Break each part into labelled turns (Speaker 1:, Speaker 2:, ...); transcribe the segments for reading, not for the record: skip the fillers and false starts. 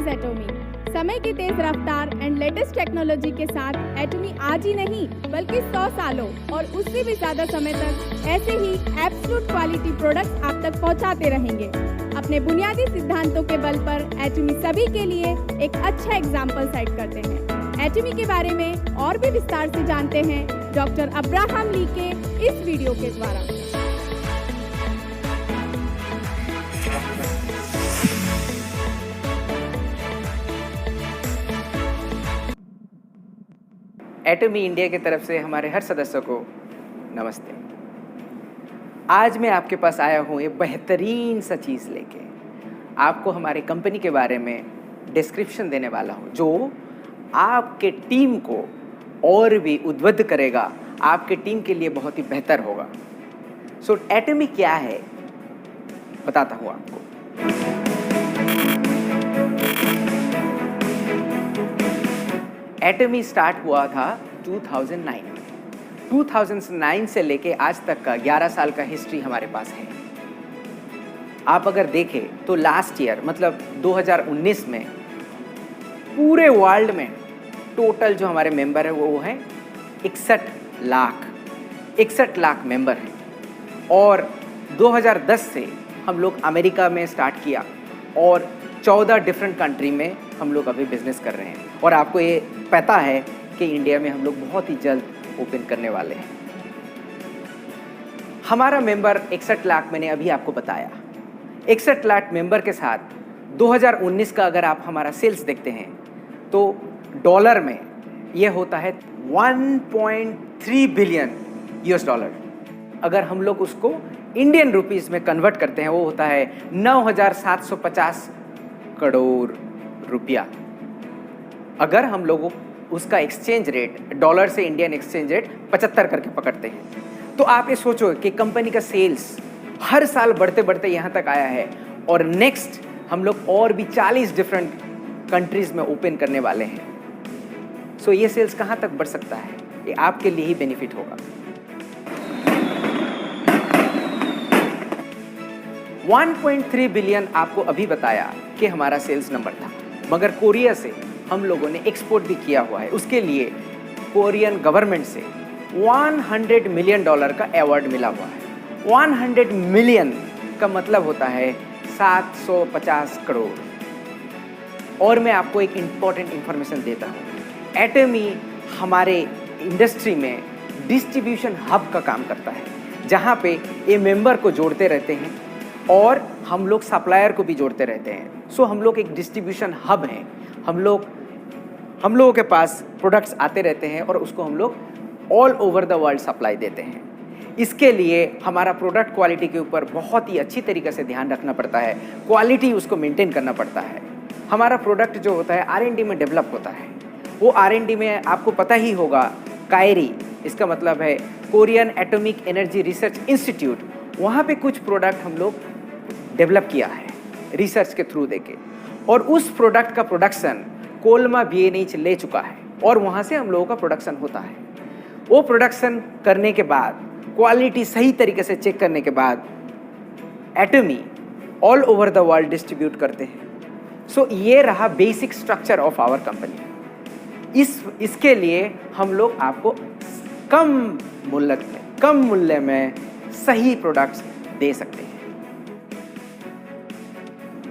Speaker 1: एटॉमी। समय की तेज रफ्तार एंड लेटेस्ट टेक्नोलॉजी के साथ एटॉमी आज ही नहीं बल्कि 100 सालों और उससे भी ज़्यादा समय तक ऐसे ही एब्सोल्यूट क्वालिटी प्रोडक्ट्स आप तक पहुंचाते रहेंगे। अपने बुनियादी सिद्धांतों के बल पर एटॉमी सभी के लिए एक अच्छा एग्जाम्पल सेट करते हैं। एटॉमी के बारे में और भी विस्तार से जानते हैं डॉक्टर अब्राहम ली के इस वीडियो के द्वारा।
Speaker 2: एटॉमी इंडिया की तरफ से हमारे हर सदस्यों को नमस्ते। आज मैं आपके पास आया हूँ एक बेहतरीन सा चीज़ लेके आपको हमारे कंपनी के बारे में डिस्क्रिप्शन देने वाला हूँ, जो आपके टीम को और भी उद्बुद्ध करेगा, आपके टीम के लिए बहुत ही बेहतर होगा। सो एटॉमी क्या है बताता हूँ आपको। एटॉमी स्टार्ट हुआ था 2009 में। 2009 से लेके आज तक का 11 साल का हिस्ट्री हमारे पास है। आप अगर देखें तो लास्ट ईयर मतलब 2019 में पूरे वर्ल्ड में टोटल जो हमारे मेंबर है वो है 61 लाख मेंबर हैं। और 2010 से हम लोग अमेरिका में स्टार्ट किया और 14 डिफरेंट कंट्री में हम लोग अभी बिजनेस कर रहे हैं। और आपको ये पता है कि इंडिया में हम लोग बहुत ही जल्द ओपन करने वाले हैं। हमारा मेंबर 61 लाख मैंने अभी आपको बताया। 61 लाख मेंबर के साथ 2019 का अगर आप हमारा सेल्स देखते हैं तो डॉलर में ये होता है 1.3 बिलियन यूएस डॉलर। अगर हम लोग उसको इंडियन रुपीस में कन्वर्ट करते हैं वो होता है 9,750 करोड़ रुपया। अगर हम लोगों उसका एक्सचेंज रेट डॉलर से इंडियन एक्सचेंज रेट 75 करके पकड़ते हैं तो आप ये सोचो कि कंपनी का सेल्स हर साल बढ़ते बढ़ते यहाँ तक आया है। और नेक्स्ट हम लोग और भी 40 डिफरेंट कंट्रीज में ओपन करने वाले हैं। सो ये सेल्स कहाँ तक बढ़ सकता है, ये आपके लिए ही बेनिफिट होगा। 1.3 बिलियन आपको अभी बताया कि हमारा सेल्स नंबर था, मगर कोरिया से हम लोगों ने एक्सपोर्ट भी किया हुआ है। उसके लिए कोरियन गवर्नमेंट से $100 मिलियन का अवार्ड मिला हुआ है। 100 मिलियन का मतलब होता है 750 करोड़। और मैं आपको एक इम्पॉर्टेंट इंफॉर्मेशन देता हूँ। एटॉमी हमारे इंडस्ट्री में डिस्ट्रीब्यूशन हब का काम करता है, जहाँ पे ये मेंबर को जोड़ते रहते हैं और हम लोग सप्लायर को भी जोड़ते रहते हैं। सो हम लोग एक डिस्ट्रीब्यूशन हब हैं। हम लोगों के पास प्रोडक्ट्स आते रहते हैं और उसको हम लोग all over the world supply देते हैं। इसके लिए हमारा प्रोडक्ट क्वालिटी के ऊपर बहुत ही अच्छी तरीके से ध्यान रखना पड़ता है, क्वालिटी उसको मेंटेन करना पड़ता है। हमारा प्रोडक्ट जो होता है R&D में डेवलप होता है। वो R&D में आपको पता ही होगा, कायरी इसका मतलब है Korean atomic energy research institute, वहाँ पे कुछ प्रोडक्ट हम लोग डेवलप किया है रिसर्च के थ्रू देके। और उस प्रोडक्ट का प्रोडक्शन कोलमा BNH ले चुका है और वहाँ से हम लोगों का प्रोडक्शन होता है। वो प्रोडक्शन करने के बाद क्वालिटी सही तरीके से चेक करने के बाद Atomy all over the world distribute करते हैं। सो ये रहा basic structure of our company. इसके लिए हम लोग आपको कम मूल्य में सही प्रोडक्ट्स दे सकते हैं।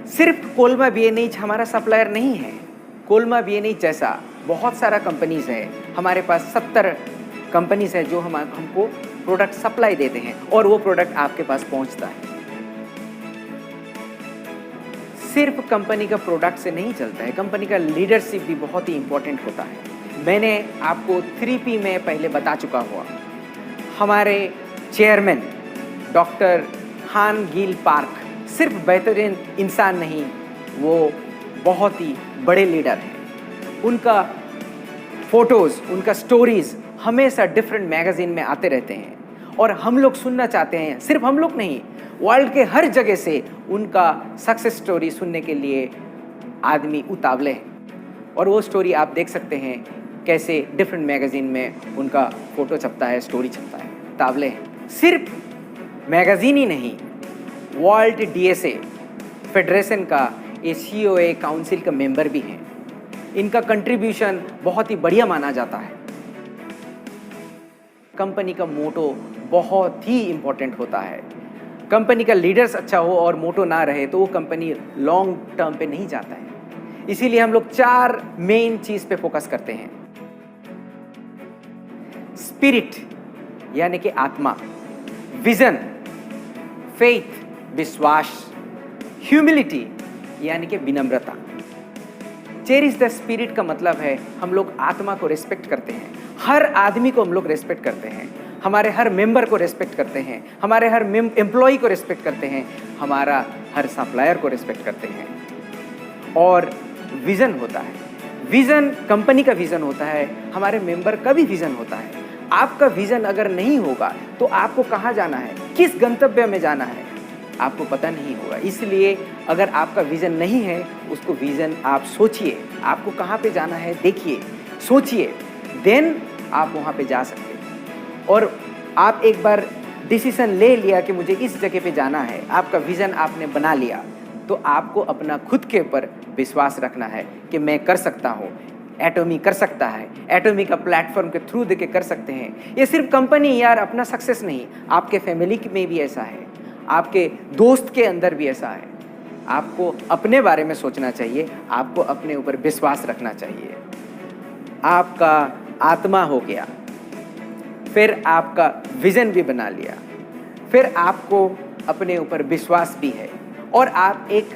Speaker 2: सिर्फ कोलमा BNH हमारा सप्लायर नहीं है। कोलमा BNH जैसा बहुत सारा कंपनीज है। हमारे पास 70 कंपनीज है जो हमको प्रोडक्ट सप्लाई देते हैं और वो प्रोडक्ट आपके पास पहुंचता है। सिर्फ कंपनी का प्रोडक्ट से नहीं चलता है, कंपनी का लीडरशिप भी बहुत ही इंपॉर्टेंट होता है। मैंने आपको 3P में पहले बता चुका हुआ। हमारे चेयरमैन डॉक्टर हान गिल पार्क सिर्फ बेहतरीन इंसान नहीं, वो बहुत ही बड़े लीडर हैं। उनका फोटोज़, उनका स्टोरीज़ हमेशा डिफरेंट मैगज़ीन में आते रहते हैं और हम लोग सुनना चाहते हैं। सिर्फ हम लोग नहीं, वर्ल्ड के हर जगह से उनका सक्सेस स्टोरी सुनने के लिए आदमी उतावले हैं। और वो स्टोरी आप देख सकते हैं कैसे डिफरेंट मैगज़ीन में उनका फ़ोटो छपता है, स्टोरी छपता है, उतावले हैं। सिर्फ मैगज़ीन ही नहीं, वर्ल्ड DSA फेडरेशन का ये COA काउंसिल का मेंबर भी हैं। इनका कंट्रीब्यूशन बहुत ही बढ़िया माना जाता है। कंपनी का मोटो बहुत ही इम्पोर्टेंट होता है। कंपनी का लीडर्स अच्छा हो और मोटो ना रहे तो वो कंपनी लॉन्ग टर्म पे नहीं जाता है। इसीलिए हम लोग 4 मेन चीज पे फोकस करते हैं। स्पिरिट यानी कि आत्मा, विजन, फेथ विश्वास, ह्यूमिलिटी यानी कि विनम्रता। चेरिश द स्पिरिट का मतलब है हम लोग आत्मा को रिस्पेक्ट करते हैं, हर आदमी को हम लोग रिस्पेक्ट करते हैं, हमारे हर मेंबर को रिस्पेक्ट करते हैं, हमारे हर एम्प्लॉय को रिस्पेक्ट करते हैं, हमारा हर सप्लायर को रिस्पेक्ट करते हैं। और विजन होता है, विजन कंपनी का विजन होता है, हमारे मेंबर का भी विजन होता है। आपका विजन अगर नहीं होगा तो आपको कहाँ जाना है, किस गंतव्य में जाना है, आपको पता नहीं होगा। इसलिए अगर आपका विजन नहीं है, उसको विजन आप सोचिए, आपको कहाँ पे जाना है देखिए, सोचिए, देन आप वहाँ पे जा सकते हैं। और आप एक बार डिसीजन ले लिया कि मुझे इस जगह पे जाना है, आपका विजन आपने बना लिया, तो आपको अपना खुद के ऊपर विश्वास रखना है कि मैं कर सकता हूँ। एटोमी कर सकता है, एटोमी का प्लेटफॉर्म के थ्रू देके कर सकते हैं। ये सिर्फ कंपनी यार अपना सक्सेस नहीं, आपके फैमिली में भी ऐसा है, आपके दोस्त के अंदर भी ऐसा है। आपको अपने बारे में सोचना चाहिए, आपको अपने ऊपर विश्वास रखना चाहिए। आपका आत्मा हो गया, फिर आपका विजन भी बना लिया, फिर आपको अपने ऊपर विश्वास भी है और आप एक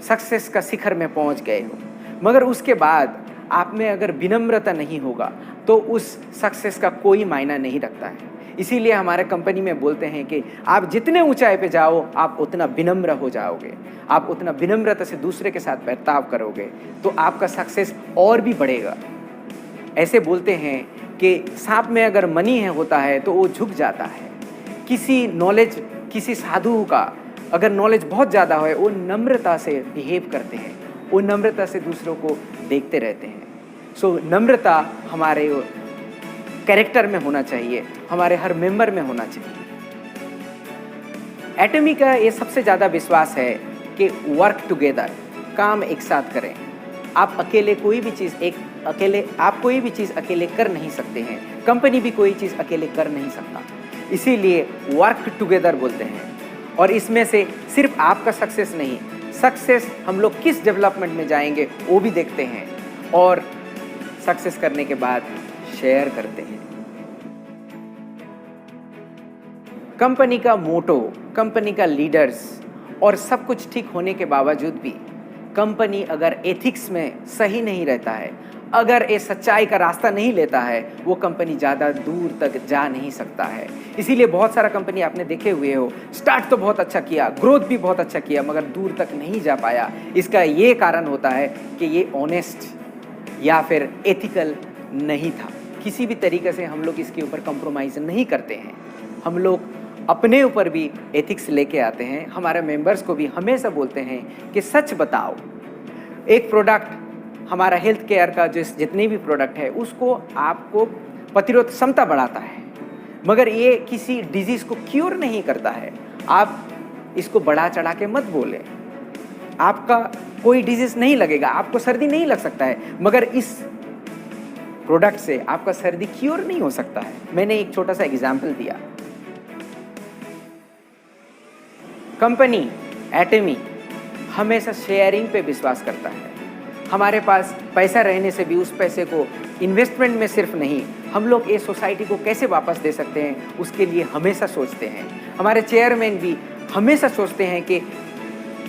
Speaker 2: सक्सेस का शिखर में पहुंच गए हो। मगर उसके बाद आप में अगर विनम्रता नहीं होगा तो उस सक्सेस का कोई मायना नहीं रखता है। इसीलिए हमारे कंपनी में बोलते हैं कि आप जितने ऊंचाई पे जाओ आप उतना विनम्र हो जाओगे, आप उतना विनम्रता से दूसरे के साथ बर्ताव करोगे तो आपका सक्सेस और भी बढ़ेगा। ऐसे बोलते हैं कि सांप में अगर मनी है होता है तो वो झुक जाता है। किसी साधु का अगर नॉलेज बहुत ज़्यादा है, वो नम्रता से बिहेव करते हैं, वो नम्रता से दूसरों को देखते रहते हैं। सो नम्रता हमारे कैरेक्टर में होना चाहिए, हमारे हर मेंबर में होना चाहिए। एटमी का ये सबसे ज़्यादा विश्वास है कि वर्क टुगेदर, काम एक साथ करें। आप अकेले कोई भी चीज़ अकेले कर नहीं सकते हैं, कंपनी भी कोई चीज़ अकेले कर नहीं सकता। इसीलिए वर्क टुगेदर बोलते हैं। और इसमें से सिर्फ आपका सक्सेस नहीं, सक्सेस हम लोग किस डेवलपमेंट में जाएंगे वो भी देखते हैं और सक्सेस करने के बाद शेयर करते हैं। कंपनी का मोटो, कंपनी का लीडर्स और सब कुछ ठीक होने के बावजूद भी कंपनी अगर एथिक्स में सही नहीं रहता है, अगर ये सच्चाई का रास्ता नहीं लेता है, वो कंपनी ज़्यादा दूर तक जा नहीं सकता है। इसीलिए बहुत सारा कंपनी आपने देखे हुए हो, स्टार्ट तो बहुत अच्छा किया, ग्रोथ भी बहुत अच्छा किया, मगर दूर तक नहीं जा पाया। इसका ये कारण होता है कि ये ऑनेस्ट या फिर एथिकल नहीं था। किसी भी तरीके से हम लोग इसके ऊपर कॉम्प्रोमाइज़ नहीं करते हैं, हम लोग अपने ऊपर भी एथिक्स लेके आते हैं। हमारे मेंबर्स को भी हमेशा बोलते हैं कि सच बताओ। एक प्रोडक्ट, हमारा हेल्थ केयर का जितने भी प्रोडक्ट है उसको आपको प्रतिरोध क्षमता बढ़ाता है, मगर ये किसी डिजीज़ को क्योर नहीं करता है। आप इसको बढ़ा चढ़ा के मत बोलें। आपका कोई डिजीज़ नहीं लगेगा, आपको सर्दी नहीं लग सकता है, मगर इस प्रोडक्ट से आपका सर्दी क्योर नहीं हो सकता है। मैंने एक छोटा सा एग्जाम्पल दिया। कंपनी एटमी हमेशा शेयरिंग पे विश्वास करता है। हमारे पास पैसा रहने से भी उस पैसे को इन्वेस्टमेंट में सिर्फ नहीं, हम लोग ये सोसाइटी को कैसे वापस दे सकते हैं उसके लिए हमेशा सोचते हैं। हमारे चेयरमैन भी हमेशा सोचते हैं कि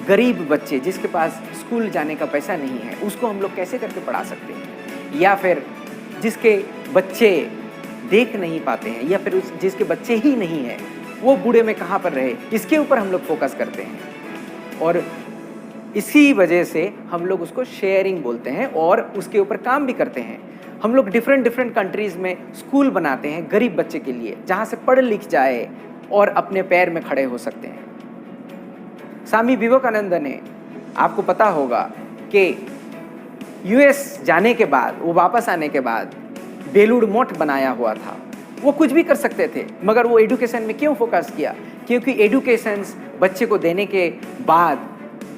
Speaker 2: गरीब बच्चे जिसके पास स्कूल जाने का पैसा नहीं है उसको हम लोग कैसे करके पढ़ा सकते हैं, या फिर जिसके बच्चे देख नहीं पाते हैं, या फिर जिसके बच्चे ही नहीं हैं वो बूढ़े में कहाँ पर रहे, इसके ऊपर हम लोग फोकस करते हैं। और इसी वजह से हम लोग उसको शेयरिंग बोलते हैं और उसके ऊपर काम भी करते हैं। हम लोग डिफरेंट कंट्रीज़ में स्कूल बनाते हैं गरीब बच्चे के लिए, जहाँ से पढ़ लिख जाए और अपने पैर में खड़े हो सकते हैं। स्वामी विवेकानंद ने, आपको पता होगा कि यूएस जाने के बाद, वो वापस आने के बाद बेलूर मठ बनाया हुआ था। वो कुछ भी कर सकते थे, मगर वो एडुकेशन में क्यों फोकस किया? क्योंकि एडुकेशन बच्चे को देने के बाद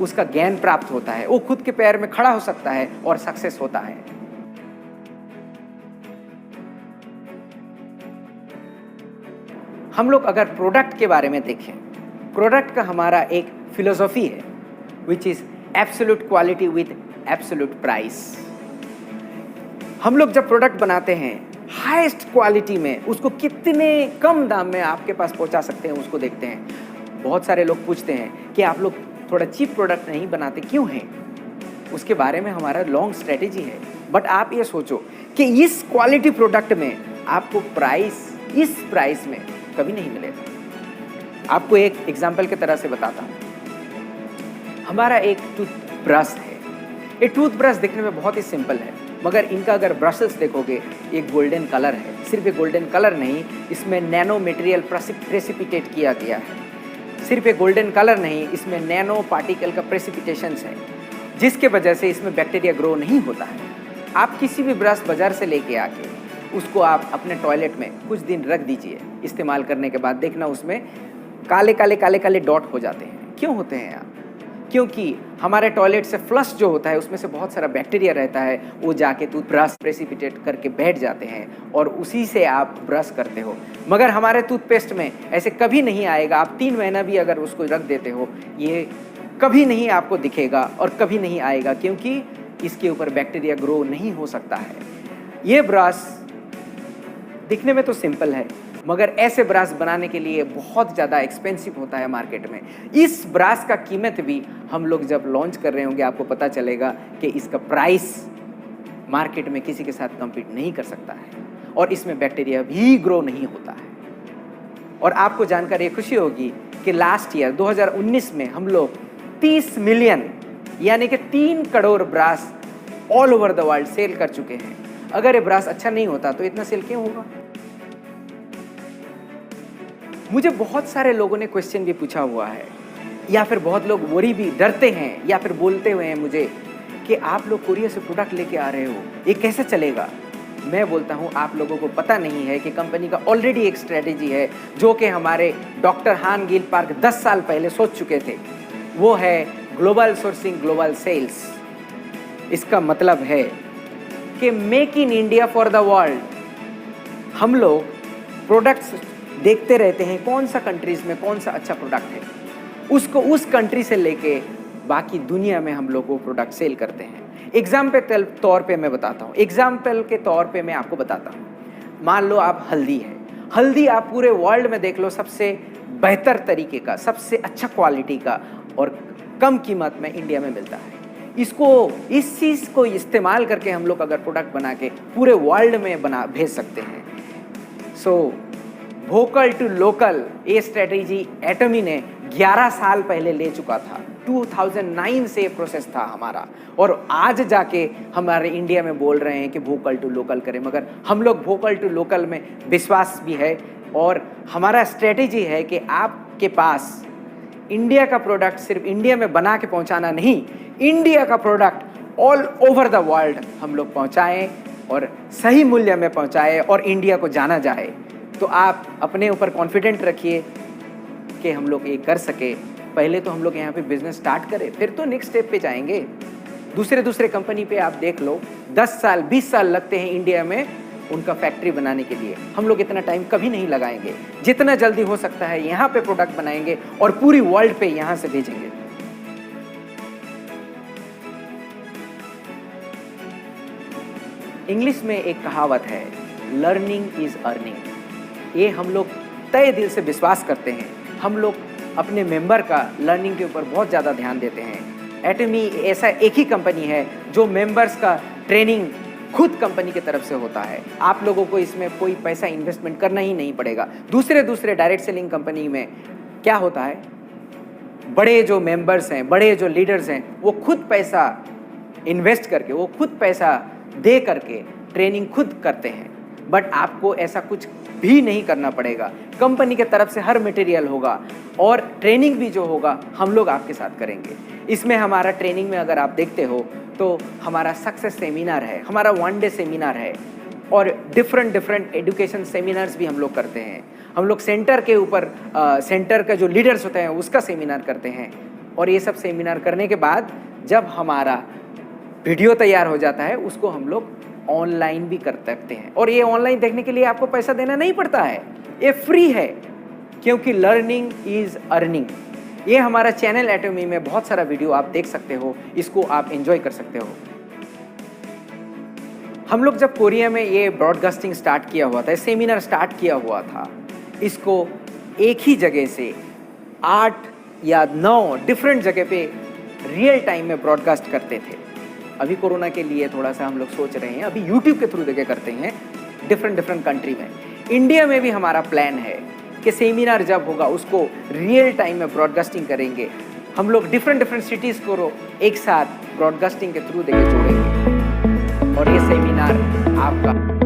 Speaker 2: उसका ज्ञान प्राप्त होता है, वो खुद के पैर में खड़ा हो सकता है और सक्सेस होता है। हम लोग अगर प्रोडक्ट के बारे में देखें, प्रोडक्ट का हमारा एक फिलोसॉफी है which is absolute quality with absolute price. हम लोग जब प्रोडक्ट बनाते हैं हाईएस्ट क्वालिटी में उसको कितने कम दाम में आपके पास पहुंचा सकते हैं उसको देखते हैं। बहुत सारे लोग पूछते हैं कि आप लोग थोड़ा चीप प्रोडक्ट नहीं बनाते क्यों हैं? उसके बारे में हमारा लॉन्ग स्ट्रेटेजी है। बट आप ये सोचो कि इस क्वालिटी प्रोडक्ट में आपको प्राइस इस प्राइस में कभी नहीं मिलेगा। आपको एक एग्जाम्पल की तरह से बताता हूँ। हमारा एक टूथब्रश है। ये टूथब्रश दिखने में बहुत ही सिंपल है, मगर इनका अगर ब्रशेस देखोगे एक गोल्डन कलर है। सिर्फ एक गोल्डन कलर नहीं, इसमें नैनो मटेरियल प्रेसिपिटेट किया गया है। सिर्फ एक गोल्डन कलर नहीं, इसमें नैनो पार्टिकल का प्रेसिपिटेशंस है, जिसके वजह से इसमें बैक्टीरिया ग्रो नहीं होता है। आप किसी भी ब्रश बाजार से लेके आके उसको आप अपने टॉयलेट में कुछ दिन रख दीजिए। इस्तेमाल करने के बाद देखना उसमें काले काले डॉट हो जाते हैं। क्यों होते हैं आप? क्योंकि हमारे टॉयलेट से फ्लश जो होता है उसमें से बहुत सारा बैक्टीरिया रहता है, वो जाके टूथब्रश प्रेसिपिटेट करके बैठ जाते हैं और उसी से आप ब्रश करते हो। मगर हमारे टूथपेस्ट में ऐसे कभी नहीं आएगा। आप 3 महीना भी अगर उसको रख देते हो, ये कभी नहीं आपको दिखेगा और कभी नहीं आएगा, क्योंकि इसके ऊपर बैक्टीरिया ग्रो नहीं हो सकता है। ये ब्रश दिखने में तो सिंपल है, मगर ऐसे ब्रश बनाने के लिए बहुत ज़्यादा एक्सपेंसिव होता है मार्केट में। इस ब्रश का कीमत भी हम लोग जब लॉन्च कर रहे होंगे आपको पता चलेगा कि इसका प्राइस मार्केट में किसी के साथ कम्पीट नहीं कर सकता है और इसमें बैक्टीरिया भी ग्रो नहीं होता है। और आपको जानकर ये खुशी होगी कि लास्ट ईयर 2019 में हम लोग 30 मिलियन यानी कि 3 crore brush all over the world sell कर चुके हैं। अगर ये ब्रश अच्छा नहीं होता तो इतना सेल क्यों होगा? मुझे बहुत सारे लोगों ने क्वेश्चन भी पूछा हुआ है, या फिर बहुत लोग वरी भी डरते हैं या फिर बोलते हुए हैं मुझे कि आप लोग कोरिया से प्रोडक्ट लेके आ रहे हो, ये कैसे चलेगा? मैं बोलता हूँ आप लोगों को पता नहीं है कि कंपनी का ऑलरेडी एक स्ट्रेटेजी है जो कि हमारे डॉक्टर हान गिल पार्क 10 साल पहले सोच चुके थे। वो है ग्लोबल सोर्सिंग ग्लोबल सेल्स। इसका मतलब है कि make in India for the world. हम लोग प्रोडक्ट्स देखते रहते हैं कौन सा कंट्रीज में कौन सा अच्छा प्रोडक्ट है, उसको उस कंट्री से लेके बाकी दुनिया में हम लोग वो प्रोडक्ट सेल करते हैं। एग्जाम्पल के तौर पे मैं बताता हूँ, एग्जाम्पल के तौर पे मैं आपको बताता हूँ। मान लो आप हल्दी है, हल्दी आप पूरे वर्ल्ड में देख लो सबसे बेहतर तरीके का, सबसे अच्छा क्वालिटी का और कम कीमत में इंडिया में मिलता है। इस चीज़ को इस्तेमाल करके हम लोग अगर प्रोडक्ट बना के पूरे वर्ल्ड में भेज सकते हैं। सो वोकल टू लोकल ये स्ट्रेटेजी एटमी ने 11 साल पहले ले चुका था। 2009 से प्रोसेस था हमारा, और आज जाके हमारे इंडिया में बोल रहे हैं कि वोकल टू लोकल करें। मगर हम लोग वोकल टू लोकल में विश्वास भी है और हमारा स्ट्रेटेजी है कि आपके पास इंडिया का प्रोडक्ट सिर्फ इंडिया में बना के पहुंचाना नहीं, इंडिया का product all over the world हम लोग पहुंचाएं और सही मूल्य में पहुंचाएं और इंडिया को जाना जाए। तो आप अपने ऊपर कॉन्फिडेंट रखिए कि हम लोग ये कर सके। पहले तो हम लोग यहाँ पे बिजनेस स्टार्ट करें, फिर तो नेक्स्ट स्टेप पे जाएंगे। दूसरे कंपनी पे आप देख लो 10 साल 20 साल लगते हैं इंडिया में उनका फैक्ट्री बनाने के लिए। हम लोग इतना टाइम कभी नहीं लगाएंगे। जितना जल्दी हो सकता है यहाँ पे प्रोडक्ट बनाएंगे और पूरी वर्ल्ड पे यहाँ से भेजेंगे। इंग्लिश में एक कहावत है, लर्निंग इज अर्निंग। ये हम लोग तय दिल से विश्वास करते हैं। हम लोग अपने मेंबर का लर्निंग के ऊपर बहुत ज़्यादा ध्यान देते हैं। एटमी ऐसा एक ही कंपनी है जो मेंबर्स का ट्रेनिंग खुद कंपनी की तरफ से होता है। आप लोगों को इसमें कोई पैसा इन्वेस्टमेंट करना ही नहीं पड़ेगा। दूसरे डायरेक्ट सेलिंग कंपनी में क्या होता है, बड़े जो मेंबर्स हैं, बड़े जो लीडर्स हैं, वो खुद पैसा इन्वेस्ट करके, वो खुद पैसा दे करके ट्रेनिंग खुद करते हैं। बट आपको ऐसा कुछ भी नहीं करना पड़ेगा। कंपनी के तरफ से हर मटेरियल होगा और ट्रेनिंग भी जो होगा हम लोग आपके साथ करेंगे। इसमें हमारा ट्रेनिंग में अगर आप देखते हो तो हमारा सक्सेस सेमिनार है, हमारा 1 डे सेमिनार है और डिफरेंट एजुकेशन सेमिनार्स भी हम लोग करते हैं। हम लोग सेंटर के ऊपर सेंटर का जो लीडर्स होते हैं उसका सेमिनार करते हैं और ये सब सेमिनार करने के बाद जब हमारा वीडियो तैयार हो जाता है उसको हम लोग ऑनलाइन भी कर सकते हैं। और ये ऑनलाइन देखने के लिए आपको पैसा देना नहीं पड़ता है, ये फ्री है, क्योंकि लर्निंग इज अर्निंग। ये हमारा चैनल एटोमी में बहुत सारा वीडियो आप देख सकते हो, इसको आप एंजॉय कर सकते हो। हम लोग जब कोरिया में ये ब्रॉडकास्टिंग स्टार्ट किया हुआ था, सेमिनार स्टार्ट किया हुआ था, इसको एक ही जगह से 8 या 9 डिफरेंट जगह पे रियल टाइम में ब्रॉडकास्ट करते थे। अभी कोरोना के लिए थोड़ा सा हम लोग सोच रहे हैं, अभी यूट्यूब के थ्रू जगह करते हैं डिफरेंट कंट्री में। इंडिया में भी हमारा प्लान है कि सेमिनार जब होगा उसको रियल टाइम में ब्रॉडकास्टिंग करेंगे। हम लोग डिफरेंट सिटीज़ को एक साथ ब्रॉडकास्टिंग के थ्रू देके जोड़ेंगे और ये सेमिनार आपका